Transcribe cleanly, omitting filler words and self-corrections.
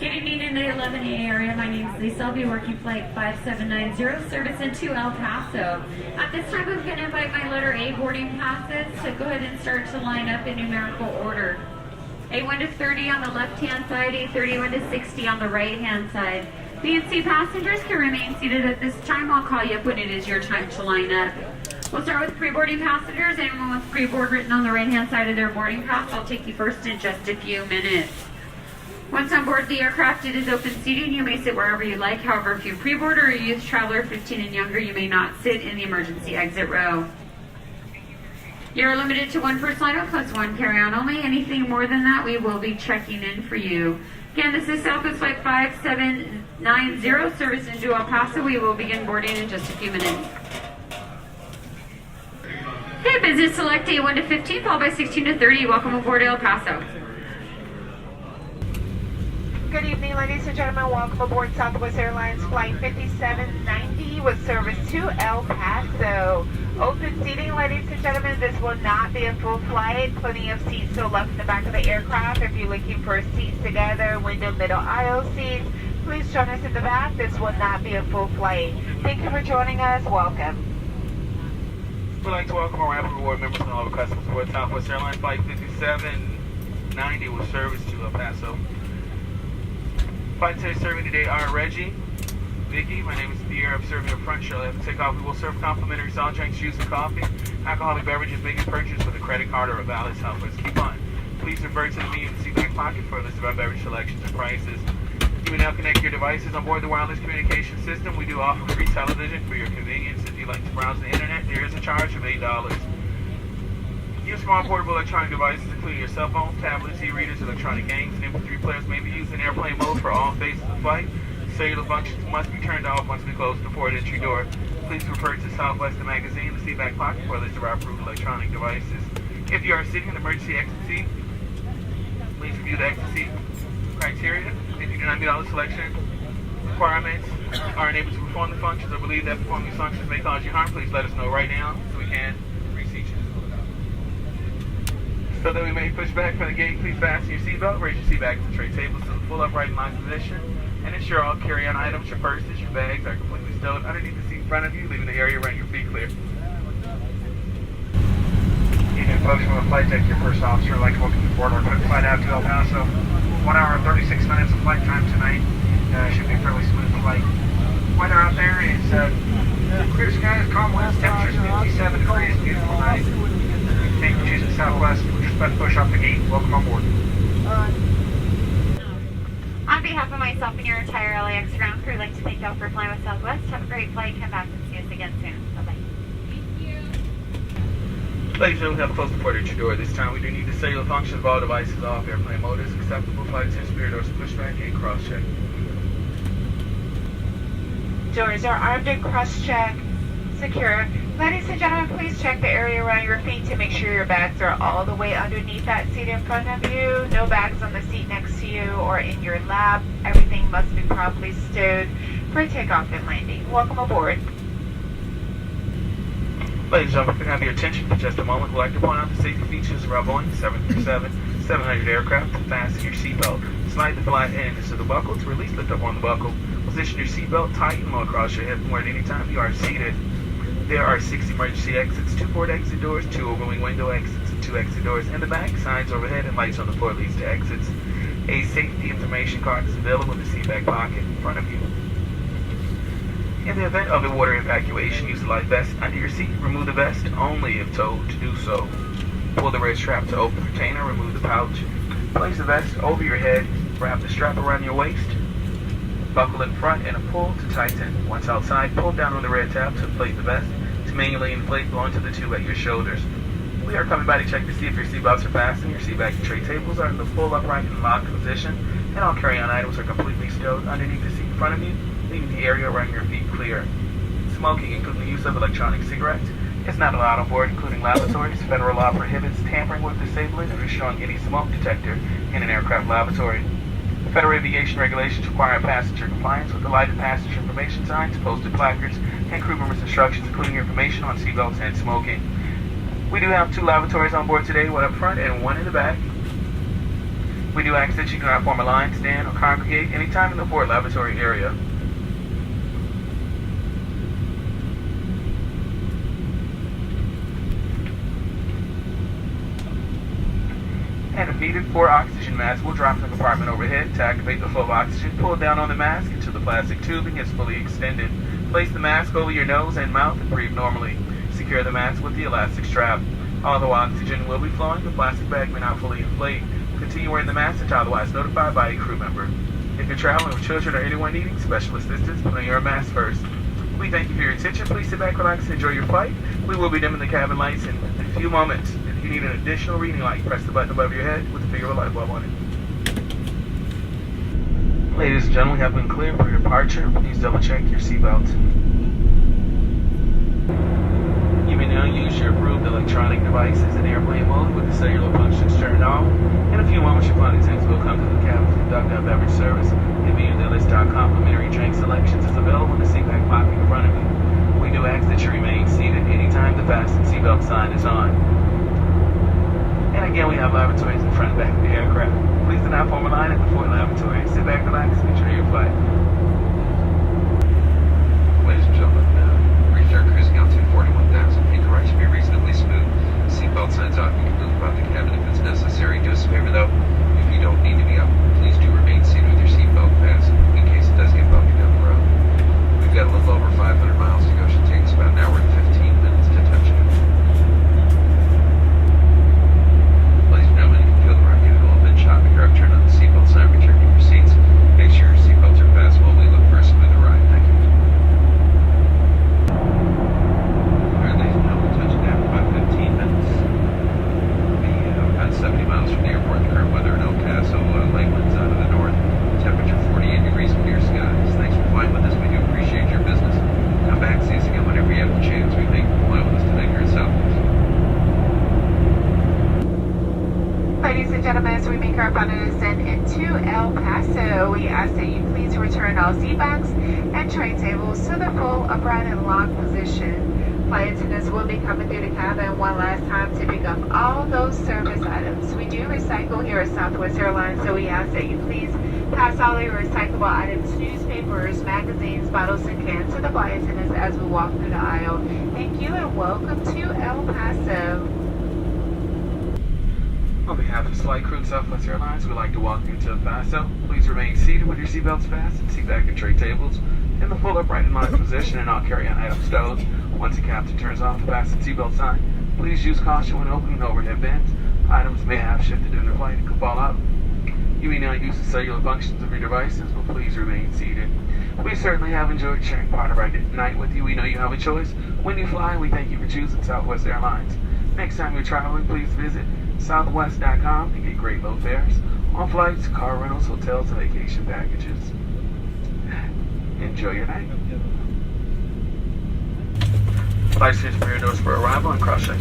Good evening in the 11A area. My name is Lisa. I'll be working flight 5790, service into El Paso. At this time, I'm going to invite my letter A boarding passes to go ahead and start to line up in numerical order. A1 to 30 on the left-hand side, A31 to 60 on the right-hand side. B and C passengers can remain seated at this time. I'll call you up when it is your time to line up. We'll start with pre-boarding passengers. Anyone with pre-board written on the right-hand side of their boarding pass, I'll take you first in just a few minutes. Once on board the aircraft, it is open seating. You may sit wherever you like. However, if you pre-board or a youth traveler 15 and younger, you may not sit in the emergency exit row. You're limited to one first line plus one carry-on only. Anything more than that, we will be checking in for you. Again, this is Southwest Flight 5790, service into El Paso. We will begin boarding in just a few minutes. Okay, business select A1 to 15, followed by 16 to 30. Welcome aboard El Paso. Good evening, ladies and gentlemen. Welcome aboard Southwest Airlines Flight 5790 with service to El Paso. Open seating, ladies and gentlemen. This will not be a full flight. Plenty of seats still left in the back of the aircraft. If you're looking for seats together, window, middle aisle seats, please join us in the back. This will not be a full flight. Thank you for joining us. Welcome. We'd like to welcome our Rapid Reward members and all the customers aboard Southwest Airlines Flight 5790 with service to El Paso. Flight attendants serving today are Reggie, Vicky, my name is Pierre. I'm serving up front. Shortly after takeoff, we will serve complimentary soft drinks, juice, and coffee. Alcoholic beverages may be purchased with a credit card or a valid Southwest coupon. Please refer to the menu in the seat back pocket for a list of our beverage selections and prices. You may now connect your devices on board the wireless communication system. We do offer free television for your convenience. If you'd like to browse the internet, there is a charge of $8. Your small portable electronic devices, including your cell phone, tablets, e-readers, electronic games, and MP3 players, may be used in airplane mode for all phases of flight. Cellular functions must be turned off once we close the port entry door. Please refer to Southwest the magazine, the seat back pocket, for a list of our approved electronic devices. If you are sitting in an emergency exit seat, please review the exit seat criteria. If you do not meet all the selection requirements, are unable to perform the functions, or believe that performing these functions may cause you harm, please let us know right now so we can reseat you. So that we may push back from the gate, please fasten your seatbelt, raise your seat back to the tray tables to the full upright in line position, and ensure all carry-on items, your purses, your bags are completely stowed underneath the seat in front of you, leaving the area around your feet clear. Evening, folks. From the flight deck, your first officer. I'd like to welcome you aboard our quick flight out to El Paso. 1 hour and 36 minutes of flight time tonight. Should be a fairly smooth flight. Weather out there is clear skies, calm winds, temperatures 57 degrees, beautiful night. Thank you for choosing Southwest. We're just about to push off the gate. Welcome on board. On behalf of myself and your entire LAX ground crew, I'd like to thank you all for flying with Southwest. Have a great flight. Come back and see us again soon. Bye-bye. Ladies and gentlemen, we have closed the port entry door. This time we do need the cellular functions of all devices off. Airplane mode is acceptable. Flight attendants, spirit doors, pushback, and cross-check. Doors are armed and cross-check, secure. Ladies and gentlemen, please check the area around your feet to make sure your bags are all the way underneath that seat in front of you. No bags on the seat next to you or in your lap. Everything must be properly stowed for takeoff and landing. Welcome aboard. Ladies and gentlemen, if we have your attention for just a moment, we'd like to point out the safety features of our Boeing 737-700 aircraft. Fasten your seatbelt. Slide the flat end into the buckle. To release, lift up on the buckle. Position your seatbelt tight and low across your hip more at any time you are seated. There are 6 emergency exits, 2 port exit doors, 2 overwing window exits, and 2 exit doors in the back. Signs overhead and lights on the floor leads to exits. A safety information card is available in the seat back pocket in front of you. In the event of a water evacuation, use the life vest under your seat. Remove the vest only if told to do so. Pull the red strap to open the container. Remove the pouch. Place the vest over your head. Wrap the strap around your waist. Buckle in front and a pull to tighten. Once outside, pull down on the red tab to inflate the vest. To manually inflate, blow into the tube at your shoulders. We are coming by to check to see if your seatbelts are fastened, your seat back and tray tables are in the full upright and locked position, and all carry-on items are completely stowed underneath the seat in front of you, leaving the area around your feet clear. Smoking, including the use of electronic cigarettes, is not allowed on board, including lavatories. Federal law prohibits tampering with, disabling, or destroying any smoke detector in an aircraft lavatory. Federal aviation regulations require passenger compliance with the lighted passenger information signs, posted placards, and crew members' instructions, including information on seatbelts and smoking. We do have 2 lavatories on board today, one up front and one in the back. We do ask that you do not form a line, stand, or congregate anytime in the forward lavatory area. And if needed, 4 oxygen masks will drop in the compartment overhead. To activate the flow of oxygen, pull down on the mask until the plastic tubing is fully extended. Place the mask over your nose and mouth and breathe normally. Secure the mask with the elastic strap. Although oxygen will be flowing, the plastic bag may not fully inflate. Continue wearing the mask until otherwise notified by a crew member. If you're traveling with children or anyone needing special assistance, put on your mask first. We thank you for your attention. Please sit back, relax, and enjoy your flight. We will be dimming the cabin lights in a few moments. If you need an additional reading light, press the button above your head with the figure of a light bulb on it. Ladies and gentlemen, we have been cleared for departure. Please double check your seatbelt. You may now use your approved electronic devices in airplane mode with the cellular functions turned on. In a few moments, your flight attendants will come to the cabin to conduct our beverage service. If you the list our complimentary drink selections is available in the seat back pocket in front of you. We do ask that you remain seated anytime the fasten seatbelt sign is on. And again, we have lavatories in front and back of the aircraft. Please do not form a line at the forward lavatory. Sit back, relax, and enjoy your flight. Ladies and gentlemen, reach our cruising altitude 41,000 feet. The right should be reasonably smooth. Seatbelt signs off. You can move about the cabin if it's necessary. Do us a favor though, if you don't need to be up, please do remain seated with your seatbelt fastened in case it does get bumpy down the road. We've got a little over 500 miles to go. Should take us about an hour and 15 minutes to touch down. Ladies and gentlemen, you can feel the room getting a little bit choppy here. I've turned on the seatbelt sign, returning your seats. Make sure your seatbelts are fastened while we look for a smoother ride. Thank you. Alright, ladies and gentlemen, touching down in about 15 minutes. We'll be about 70 miles from the airport. The current weather in El Paso, light winds out of the north. Temperature 48 degrees, clear skies. Thanks for flying with us. We do appreciate your business. Come back, see us again whenever you have the chance. We thank you for flying with us tonight here at Southwest. Ladies and gentlemen, as we make our final descent into El Paso, we ask that you please return all seat backs and tray tables to the full upright and locked position. Flight attendants will be coming through the cabin one last time to pick up all those service items. We do recycle here at Southwest Airlines, so we ask that you please pass all your recyclable items, newspapers, magazines, bottles, and cans to the flight attendants as we walk through the aisle. Thank you and welcome to El Paso. On behalf of the flight crew at Southwest Airlines, we'd like to welcome you to El Paso. Please remain seated with your seatbelts fastened, seat back and tray tables in the full upright and locked position, and all carry-on items stowed. Once the captain turns off the fasten seatbelt sign, please use caution when opening the overhead bins. Items may have shifted during the flight and could fall out. You may now use the cellular functions of your devices, but please remain seated. We certainly have enjoyed sharing part of our night with you. We know you have a choice. When you fly, we thank you for choosing Southwest Airlines. Next time you're traveling, please visit southwest.com to get great low fares on flights, car rentals, hotels, and vacation packages. Enjoy your night. Flight for your doors for arrival and cross-check.